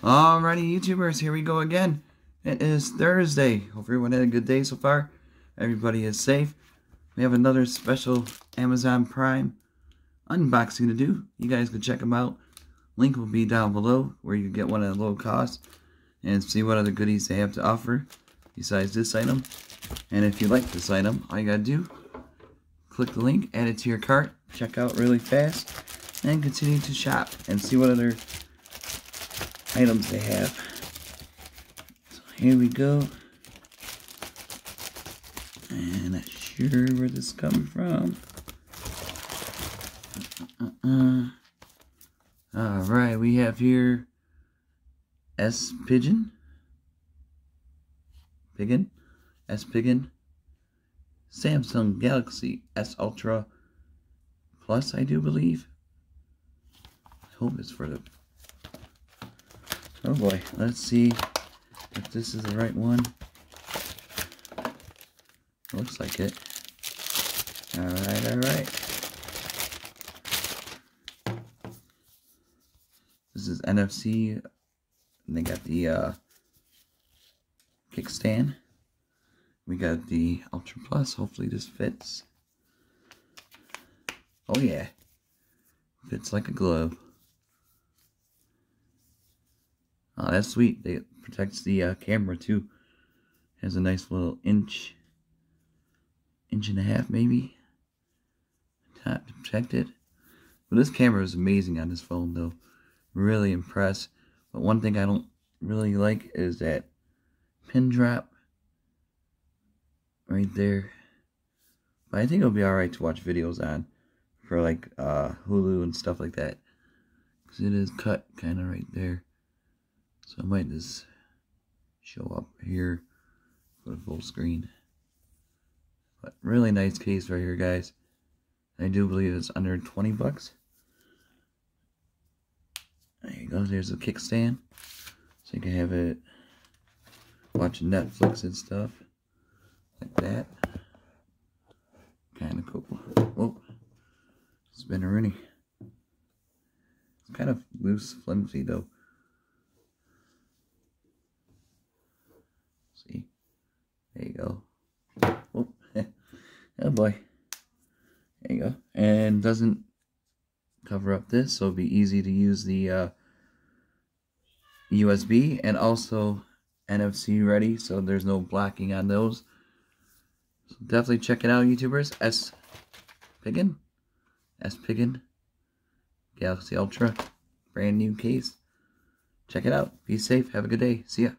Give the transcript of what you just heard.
Alrighty, YouTubers, here we go again. It is Thursday. Hope everyone had a good day so far. Everybody is safe. We have another special Amazon Prime unboxing to do. You guys can check them out. Link will be down below where you can get one at a low cost and see what other goodies they have to offer besides this item. And if you like this item, all you gotta do, click the link, add it to your cart, check out really fast, and continue to shop and see what other items they have. So here we go. And not sure where this is coming from. Alright, we have here Spigen, Samsung Galaxy S Ultra Plus, I do believe. I hope it's for the... Oh boy, let's see if this is the right one. Looks like it. Alright. This is NFC. And they got the kickstand. We got the Ultra Plus. Hopefully this fits. Oh yeah. Fits like a glove. Oh, that's sweet. It protects the camera too. Has a nice little inch and a half maybe to protect it. But this camera is amazing on this phone though. Really impressed. But one thing I don't really like is that pin drop right there. But I think it'll be alright to watch videos on for like Hulu and stuff like that. Because it is cut kind of right there. So I might just show up here for the full screen. But really nice case right here, guys. I do believe it's under 20 bucks. There you go. There's a kickstand. So you can have it watching Netflix and stuff. Like that. Kind of cool. Whoa. Spinneroonie. It's kind of loose, flimsy though. See? There you go. Whoop. Oh boy. There you go. And doesn't cover up this, so it'll be easy to use the USB, and also NFC ready, so there's no blocking on those. So definitely check it out, YouTubers. Spigen Galaxy Ultra, brand new case. Check it out. Be safe. Have a good day. See ya.